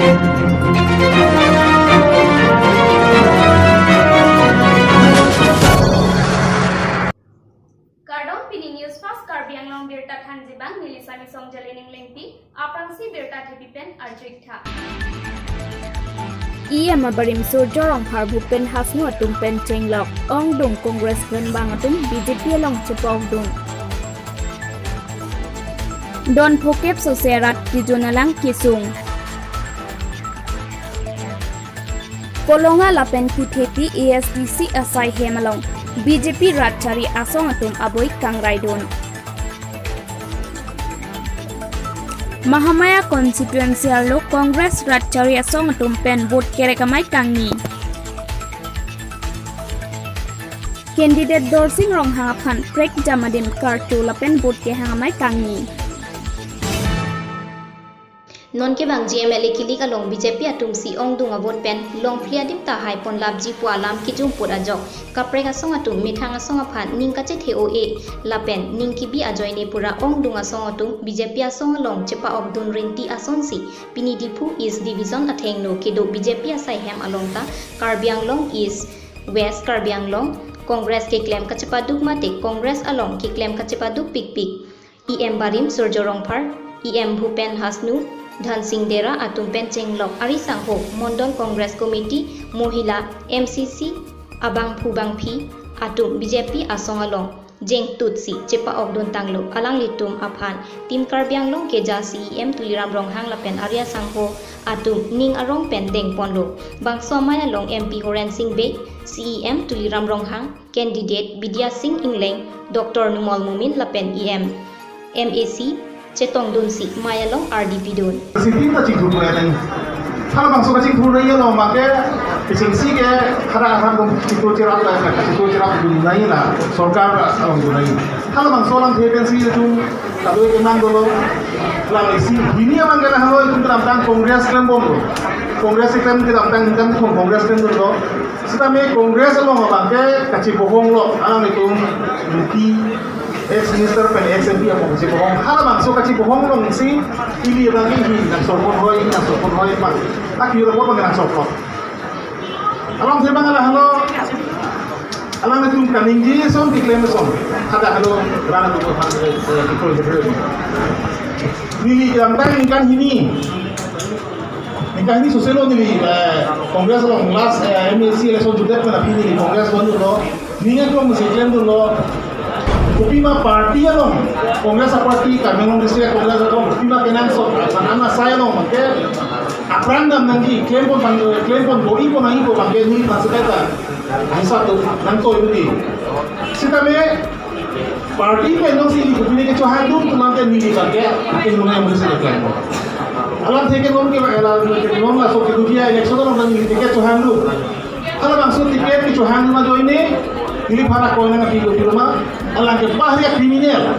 Kardong Pini News Fast Karbiang Long Birta Tanjibang Nilisami Song Jalining Lengpi Aprangsi Birta Tipipen Arjikta EM Abarim Surjorong Harbupen Hasnu Atum Pen Chenglok Ong Dung Congress Pen Bangatum BJP Long Chepong Dung Don Phokep Soserat Kijonalang Kisung Kolonga Lapen Kutheti ASDC Asai Hemalong BJP Ratchari Asong Atum Aboy Kangraidon Mahamaya Constituency Lo Congress Ratchari Asong Atum Pen Vote Kerekamai Kangni Candidate Dorsing Rong Hangaphan Prek Jamadim Kartu Lapen Vote Ke Hangamai Kangni Non ke bang GMLA kili ka long BJP atum si ong dung avot pen long phriadim ta hai pon labji pu alam ki jum pura jok kapre ka song atum mithang asong aphan ning ka che TOA lapen ning ki bi ajoy ne pura ong dung asong atum BJP asong long chepa of dun rinti ason si pini dipu East Division atheng no kedo BJP asai hem along ta Karbiang Long East West Karbiang Long Congress ke claim ka chepa duk mate Congress along ki claim ka chepa duk pik pik EM Barim Surjorong Phar EM Bhupen Hasnu Dhan Singh Dera Atum Pen Chenglok Ari Sangho Mondol Congress Committee Mohila MCC Abang Phubang Phi Atum BJP Asong Along Jeng Tutsi Chepa Ogdon Tanglo Alang Litum Aphan Tim Karbiang Long Keja CEM Tuliram Rong Hang Lapen Arya Sangho Atum Ning Arong Pen Deng Ponlo Bang Somaya Long MP Horen Singh Be CEM Tuliram Rong Hang Candidate Bidya Singh Ingleng Dr. Numol Mumin Lapen EM MAC Chetong Dunsi Mayalong RDP Don. Siting ta chingthur pura nang. Khala bangso ka chingthur nai lo ma ke chingsi ke khara khara dong chingthur chirap la ka chingthur chirap dun nai la sarkar dun nai. Khala bangso lang vacancy tu kadoi ke nang dolo la isi bini amang kana halo itu tentang Congress claim bom. Congress claim ke tentang Congress claim dolo. Sita me Congress lo ma ke kachi bohong lo alang itu mungki ex-minister pen ex-MP apa sih bohong hal bangso kaci bohong dong sih ini lagi ini nak sopon hoi pak tak kira apa nak sopon alam saya bang halo alam itu kaning ji son diklaim son ada halo rana tu hal itu ini yang kan ini ini sosial ni kongres lo last MAC election juga pernah pilih kongres baru lo ni kan kau mesti klaim dulu Kupima party ano, Congress party, Karbiang District Congress ano, Kupima kenan so, anak saya no, makanya aprandam nanti claim pun boi pun naik pun makanya ni masuk kata, bisa tu nanti itu. Sita me party pe no sih Kupina ke cuhan tu nanti ni makanya akhir mana yang mesti claim. Alam tiket non ke non lah so kita dia election non nanti tiket cuhan tu. Kalau langsung tiket ke cuhan tu macam ini. Ini para koin yang pilih rumah, alang ke bahaya kriminal,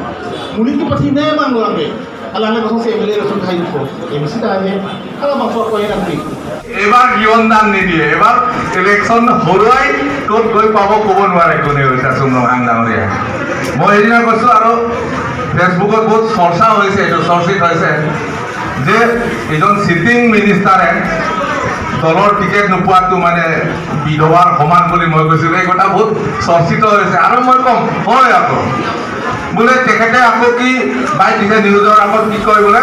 mungkin ke pasti nemang orang ke, alang ke pasang MLA langsung kayu ko, mesti dah ni, kalau bangsa koin yang pilih. এবার জীবনদান নিদিয়ে এবার election হৰুৱাই ক'ত গৈ পাব ক'ব নোৱাৰে কোনেও এতিয়া চুমৰং ডাঙৰীয়া মই সেইদিনা কৈছোঁ আৰু ফেচবুকত বহুত চৰ্চা হৈছে এইটো চৰ্চিত হৈছে যে এজন চিটিং মিনিষ্টাৰে দলৰ টিকেট নোপোৱাটো মানে বিধৱাৰ সমান বুলি মই কৈছিলোঁ এই কথা বহুত চৰ্চিত হৈছে আৰু মই ক'ম হয় আকৌ বোলে তেখেতে আকৌ কি বাই দিছে নিউজৰ আগত কি কয় বোলে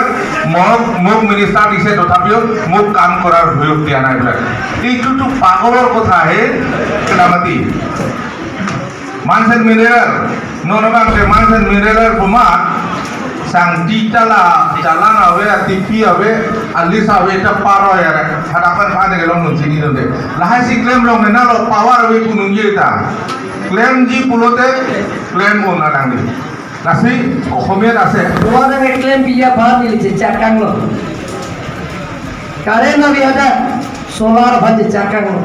মোক মিনিষ্টাৰ দিছে তথাপিও মোক কাম কৰাৰ সুযোগ দিয়া নাই বোলে এইটোতো পাগলৰ কথাহে কেনামাতি মানসেন মিনেৰেল ননগাংতে মানসেন মিনেৰেল পমাত sang titala jalan awe TV awe alis awe ta paro ya hadapan pada gelong nun sini donde lahai si claim long na lo power awe punung yeta claim ji pulote claim on adang ni nasi kohomet ase luar dengan claim biaya bahan ni cakang lo karen awe ada solar bahan cakang lo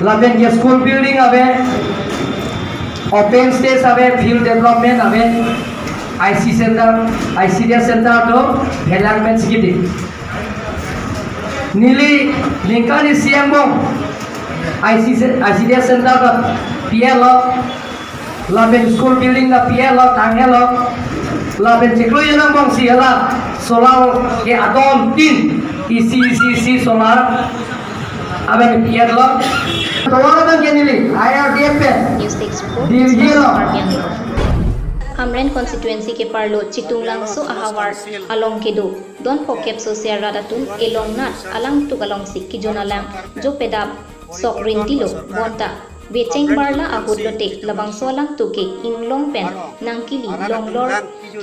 laben dia school building awe open space awe field development awe ICDS center to development segiti. Nili lingkari siang bong ICDS center to PLO, laben school building na PLO tangelo, laben ciklu yang bong siala solar ke adon tin isi solar aben piat lo tawaran kenili IRDF News Desk Report, Dirgi lo. Karbiang Law. Hamren constituency ke parlo Chitung Langso ahawar along kedo don pokep sosial radatun elong nat alang tugalong sik kijonalang jo pedap sok rintilo bonta beceng barla ahud lote labang solang tuke inglong pen nangkili long lor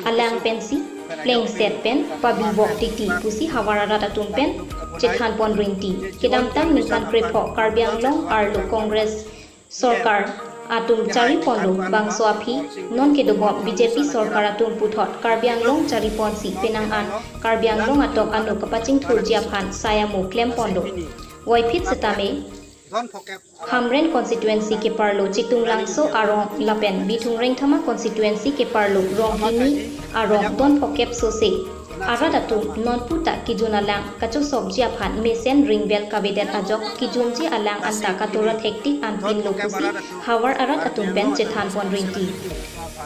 alang pensi pleng set pen pabil bok titi pusi hawara radatun pen chethan pon rinti kedam tam nikan prepo Karbiang long arlo Congress Sorkar atum cari pondo bangso api non kedobo BJP Sorkar atum puthot Karbiang long cari ponsi penangan Karbiang long atok anu kapacing thurjiaphan sayamu klem pondo waipit setame Hamren constituency ke parlo Chitung Langso arong lapen bitung reng thama constituency ke parlo Ronghini arong don pokep sose Aradatum non puta kijun alang kacu sobji aphan mesen ring bell kabedet ajok kijunji alang anta katura hektik ampin lokusi hawar aradatum pen chethan pon ringti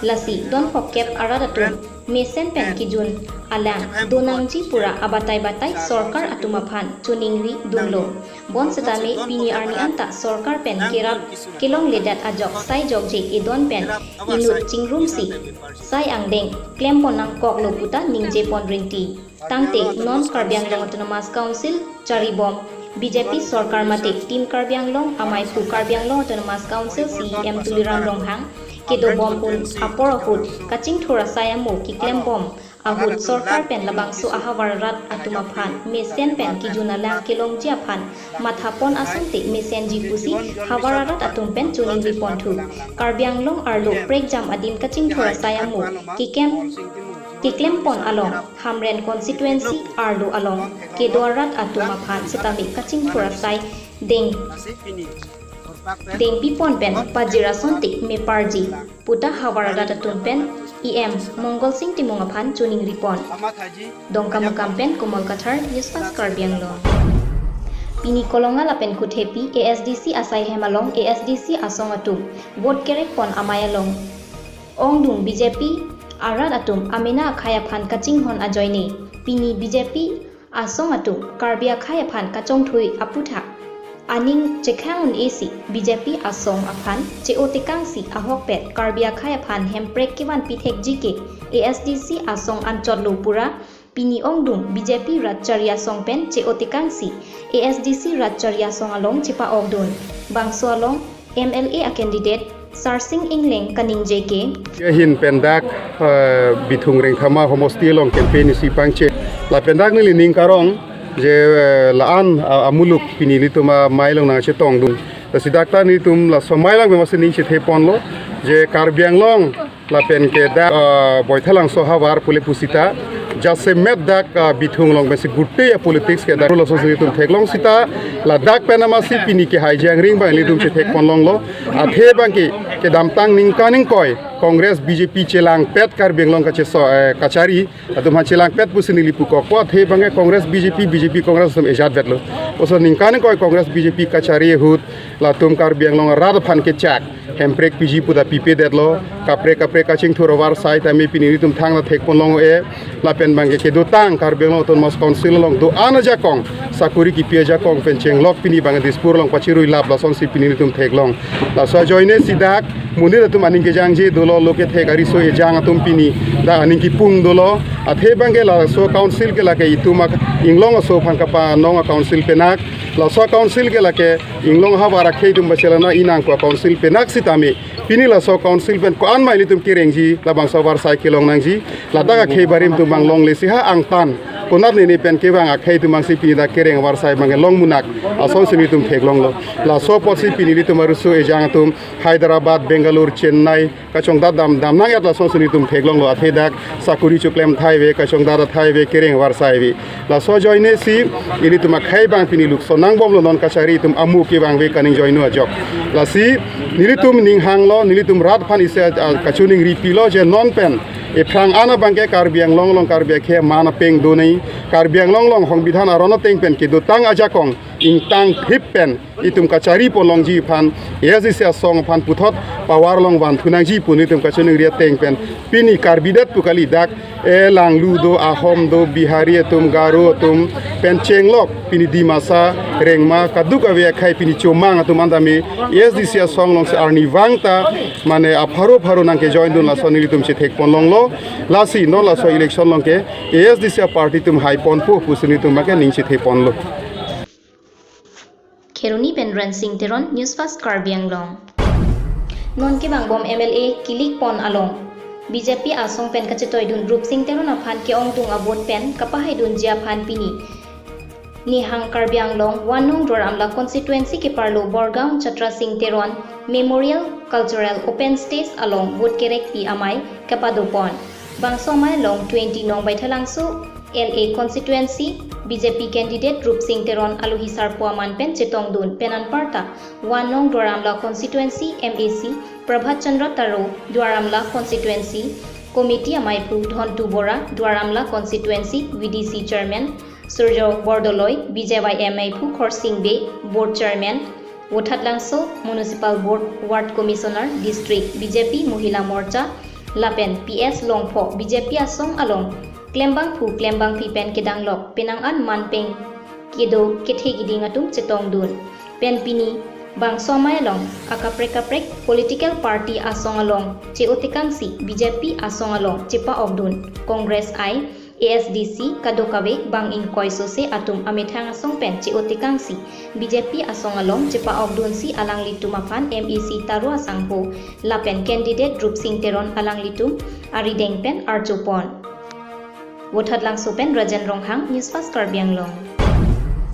lasi don pokep aradatum mesen pen kijun alang donangji pura abatai batai Sorkar atum aphan chuningri dunglo bon setame pini arni anta Sorkar pen kerap kelong ledat ajok sai jogje edon pen inut chingrum si sai angdeng klem ponang kok lokuta ningje pon ringti tangte non Karbiang Long Autonomous Council Charibom BJP Sorkar mate tim Karbiang Long amai pu Karbiang Long Autonomous Council CM Tuliram Ronghang kedo bom pun apor ahud kacing thora saya mo ki klem bom ahud Sorkar pen labang so ahawar rat atumaphan mesen pen kijuna lang kelong jiaphan mathapon asante mesen jipusi hawar rat atum pen chuning ripon thu Karbiang Long arlo prek jam adim kacing thora saya mo ki klem pon along Hamren constituency arlo along kedorat atumaphan setami kacing thora sai deng pipon pen pajira sontik me parji puta hawara data pen EM Mongol Singh Timongaphan chuning ripon dongkam kampen Komal Kathar News Fast Karbiang Long Pini kolonga lapen kuthepi ASDC asai hemalong ASDC asong atum vote kerek pon amayalong ongdung BJP arat atum amena khaya phan kaching hon ajoine pini BJP asong atum Karbia khaya phan kachong thui aputha aning chekhangun esi BJP asong aphan cheotekang si ahok pet Karbia khaya phan hemprek kiwan pithek jike ASDC asong anchotlo pura pini ongdung BJP ratcharia song pen cheotekang si ASDC ratcharia song along chipa ogdun bangso along MLA a candidate Sarsing Ingleng kaning JK hin pendak bitung reng thama homosti long campaign si pangche la pendak ni ning karong je laan amuluk pinili tuma mailong na chetong dung tasidakta ni tum la somailang bemasini chethe ponlo je Karbiang Long la pen ke da boithalang so hawar pule pusita jase met dak bitung long besi gutte politics ke da lo so tum theklong sita la dak penama si pini ke haijang ring bang li tum chethe ponlong lo athe bangki ke damtang ning kaning koi Congress BJP celang pet Karbiang Long kache so kachari atum han celang pet pusini lipu ko the bange Congress BJP Congress tum ejat vetlo oso ningkan ko Congress BJP kachari hut la tum Karbiang Long rad phan ke chak hemprek PG puda pipe detlo kapre kaching thurowar sai tami piniri tum thang la thek ponlong e la pen bange ke do tang Karbiang Long Autonomous Council long do ana jakong sakuri ki pia jakong pencheng lok pini bange dispur long pachirui lap la son si piniri tum thek long la so joine sidak munir tum aning ke jangje do loke thegari so e jang atum pini da aning ki pung dolo athe bange la so council ke la ke itumak inglong so phang kapa nong council penak la so council ke la ke inglong ha bara khei tum bachelana inang ko council penak sitami pini la so council pen ko an mai litum kirengji la bang so bar sai kilong nangji la daga khei barim tum bang long le si ha ang tan konat ni pen ke bang akhei tum bang si pini da kereng war sai bang long munak ason sini tum theklong lo la so pot si pini litum aru so e jang tum Hyderabad Bangalore Chennai kachong da dam nang yat la so sini tum theklong lo athe dak sakuri chuklem thaiwe kachong da thaiwe kereng war sai wi la so joine si ini tum khai bang pini luk so nang bom lo non kachari tum amu ke bang we kaning joinu ajok la si nilitum ning hang lo nilitum rat phan ise kachuning ripilo je non pen e prang ana bangke Karbiang Long Karbia khe mana peng do nei Karbiang Long hong bidhan arona teng pen ke do tang ajakong ingtang hippen itum kachari polong ji phan ASDC song phan puthot power long wan thunang ji pun itum kachuni ria teng pen pini karbidat pukali dak langlu do ahom do bihari tum garu tum penchenglok pini dimasa rengma kaduk ave khai pini chomang atum andami ASDC song long se arni wangta mane pharo nang ke join dun la sonili tum se thek pon long lo lasi no la so election long ke ASDC party tum high pon pu pusuni tum ma ke ning se thek pon lo Kheruni Penran Singh Teron News Fast Karbi Anglong Non ke bangbom MLA Kilik Pon Along BJP asong pen kachetoy dun Rup Singh Teron aphan ke ong tung abot pen kapahai dun jia phan pini ni hang Karbi Anglong Wanung Doramla constituency ke parlo Borgaon Chatra Singh Teron Memorial Cultural Open Space along Wood Kerek pi amai kapadopon bangsomai long 20 nong baithalangsu LA constituency BJP candidate Rup Singh Teron aluhisar puaman pen chetong dun penan parta Wanong Doramla constituency MAC Prabhat Chandra Taro Dwaramla constituency committee amai pu Dhontu Bora Dwaramla constituency VDC chairman Surjo Bordoloi BJYMA pu Khorsing Bay board chairman Wothatlangso municipal board ward commissioner district BJP Mohila Morcha Lapen PS Longpho BJP asong along Klembang Pi pen kedang lok penang an manpeng kedo kethe giding atum chetong dun pen pini bang somai long akaprek political party asong along cheotekangsi BJP asong along chepa obdun Congress I ASDC kadokawe bang inkoi sose atum amethang asong pen cheotekangsi BJP asong along chepa obdun si alang litum apan MEC taru asangho lapen candidate Rup Singh Teron alang litum arideng pen archopon Wothatlang Sopen Rajan Ronghang News Fast Karbi Anglong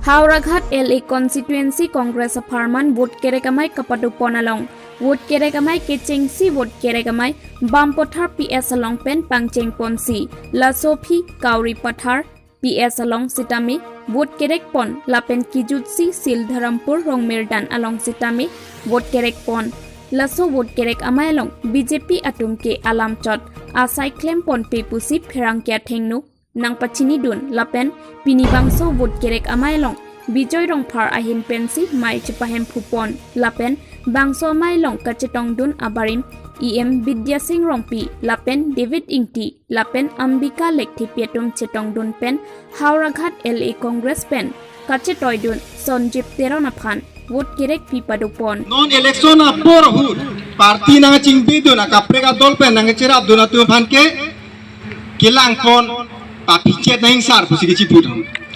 Hauraghat LA constituency Congress of Harman vote kerekamai kapadupon along vote kerekamai kechengsi vote kerekamai Bampothar PS along pen pangcheng ponsi La Sophie Kauri Pathar PS along Sitami vote kerek pon Lapen Kijutsi Sildharampur Rongmerdan along Sitami vote kerek pon Laso vote kerek amai along BJP atum ke alam chot asai claim pon pe pusi pherang kya thengnu nang pachini dun lapen pinibangso vote kerek amai long bijoy rongphar ahin pensi mai chipahem phupon lapen bangso amai long kachetong dun abarim EM Vidya Singh Rongpi lapen David Ingti lapen Ambika Lekthi Pietum chetong dun pen Hauraghat LA Congress pen kachetoy dun Sonjip Teron aphan vote kerek pipadupon non election apor hut party nang chingpi do na kaprega dol pe nang chera do na tu phanke kilang kon apichet nang sar pusi ki put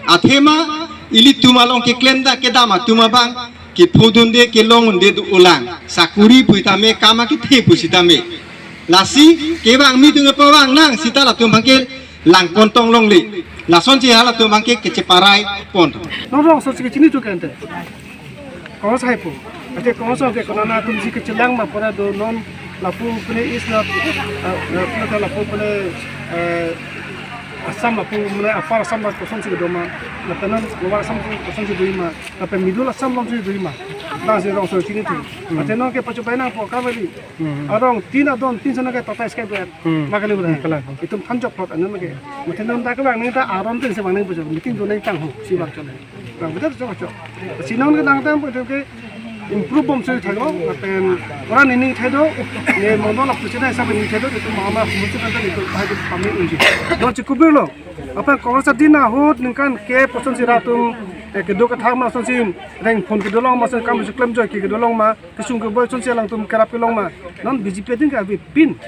athema ili tumalong ke klenda ke dama tumabang ki phudun de ke long de ulang sakuri puitame kama ki the pusitame lasi ke bang mi tu pawang nang sita la tum phangke lang kon tong long li lason che hala tum phangke ke cheparai pon no rong so chi ni tu kente kau saya pun, ada kau so ke kau nak tu si kecilang mah pada do non lapu pune is na lapu pune asam lapu pune apa asam lapu kosong si doma, lapenan luar asam kosong si doi mah, lapen midul asam lapu si doi mah, dah si rong so sini tu, ada non ke pacu bayang po kawali, orang tin sana ke total sekali ber, makali berah, itu panjang plot anu macam, macam non tak kelang ni tak aron tu si mana pacu, mungkin tu naik tangguh si macam ni. Nah, betul cocok. Sinon ke tang tang betul ke improve bom sui thalo, apen orang ini thado, ni modal apa sih dah sampai ini thado itu mama mesti kan itu ada kami unji. Don cukup belum. Apa kalau sedina hut ningkan ke poson siratung kedua kata masuk sim, reng phone kedua long masuk kamu seklaim joy kedua long ma, kesung kedua poson silang tum kerap long ma. Non BJP tinggal pin.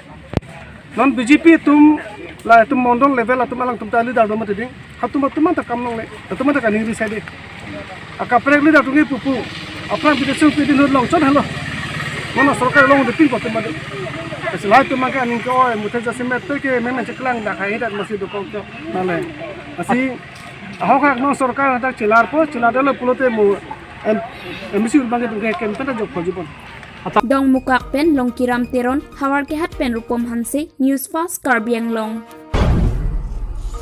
Non BJP tum lah itu modal level atau malang tum tali dah doma tadi. Hatum tak kamnong le, hatum tak kaning di side. Akaprek le dah tungi pupu. Apa kita suruh pidin long cot halo. Mana sorokar long de pin ko tum ada. Selain tu maka ning ko mutai jasi meter ke memang ceklang dah kai dah masih do ko nale. Masih ahok hak non sorokar tak celar dalam pulote mu mesti bangke tungi kempen tak jok pojibon. Dong mukak pen long kiram teron hawar ke hat pen rupom hanse News Fast Karbi Anglong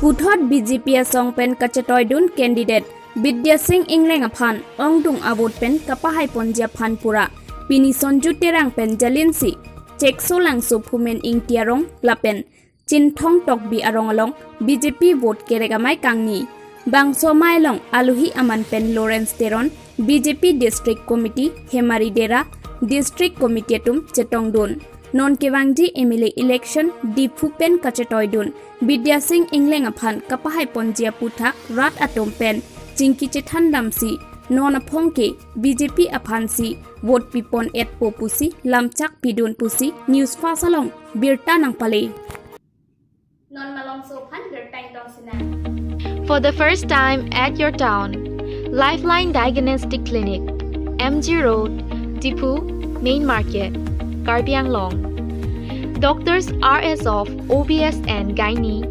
Puthot BJP asong pen kachetoy dun candidate Vidya Singh Ingleng aphan ongdung abot pen kapahai ponjia phan pura pini sonju terang pen jalinsi chekso langso phumen ingtiarong lapen chinthong tokbi arong along BJP vote keregamai kangni Bangso Mailong Aluhi Aman Pen Lawrence Teron BJP District Committee Hemari Dera District Committee Tum Chetongdun Non Kewangji MLA Election Dipu Pen Kachetoidun Bidya Singh Ingleng Aphan Kapahai Ponjia Puthak Rat Atom Pen Chinki Chethan Damsi Non Apongke BJP Aphansi Vote Pipon Et Popusi Lamchak Pidun Pusi News Fasalong Birta Nang Pale Non Malong Sopan Birtang Dong Sinan. For the first time at your town, Lifeline Diagnostic Clinic, MG Road, Dipu, Main Market, Karbi Anglong. Doctors RS of OBS and Gynae,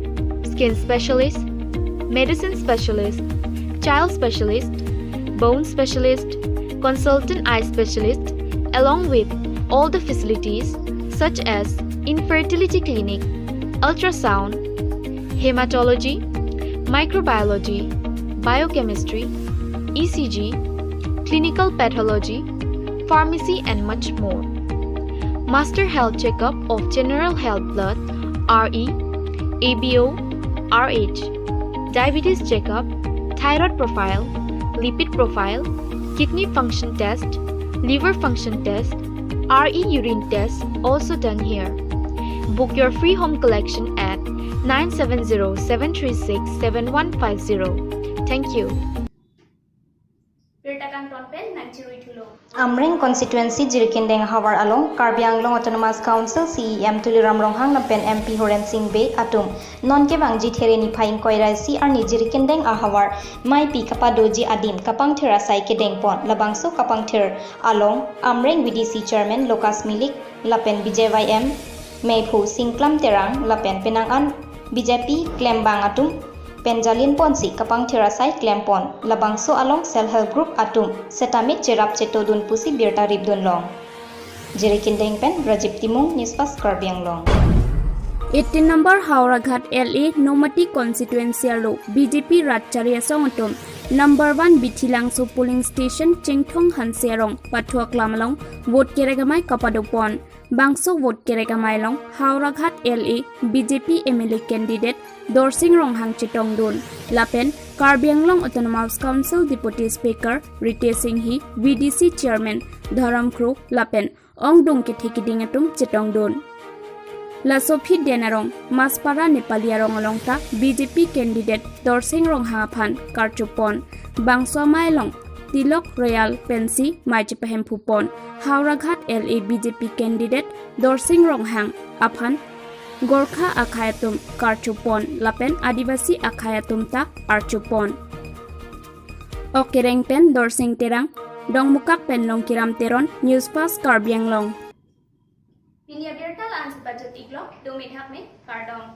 Skin Specialist, Medicine Specialist, Child Specialist, Bone Specialist, Consultant Eye Specialist, along with all the facilities such as Infertility Clinic, Ultrasound, Hematology, Microbiology, Biochemistry, ECG, Clinical Pathology, Pharmacy and much more. Master Health Checkup of General Health Blood, RE, ABO, RH, Diabetes Checkup, Thyroid Profile, Lipid Profile, Kidney Function Test, Liver Function Test, RE Urine Test also done here. Book your free home collection at 970-736-7150. Thank you. Birtakang Tonpen Nanchirui Tulo. Amreng constituency Jirikindeng Hawar Along, Karbi Anglong Autonomous Council CEM Tuliram Ronghang Lampen MP Horen Singh Bay Atum, Non Kevangji Thereni Paing Koirai Si Arni Jirikindeng Ahawar, Mai Pi Kapadoji Adim, Kapang Terasai Kedeng Pon, Labangso Kapang Ter Along, Amreng VDC Chairman Lucas Milik, Lapen BJYM, Meipu Singklam Terang, Lapen Penangan, BJP Klembang Atum, Penjalin Ponsi Kapang Terasai Klempon, Labangso Along Self Help Group Atum, Setamit Jerap Chetodun Pusi Birta Ribdun Long. Jirikindeng Pen Rajib Timung Nispas Karbiang Long. 18 number Hauraghat LA Nomati constituency alo BJP Ratcharia Songatum number 1 Bithilangso polling station Chengthong Hanserong Pathuak Lamalong vote keregamai Kapadopon Bangso vote keregamai long Hauraghat LA BJP MLA candidate Dorsing Ronghang Chitongdun Lapen Karbianglong Autonomous Council Deputy Speaker Rite Singhi VDC Chairman Dharam Kru Lapen Ongdung ke Thekidingatum Chitongdun La Sophie Denarong, Maspara Nepalia Rongalongta, BJP candidate Dorsing Ronghaphan, Karchupon, Bangso Mailong, Tilok Royal Pensi, Maichipahem Pupon, Hauraghat LA BJP candidate Dorsing Ronghang, Aphan, Gorkha Akhayatum, Karchupon, Lapen Adivasi Akhayatumta, Archupon. Okereng Pen Dorsing Terang, Dongmukak Pen Long Kiram Teron, Newspass Karbianglong. Pinia Birtal Ansipajut Iglok, Dumit Hakme, Kardong.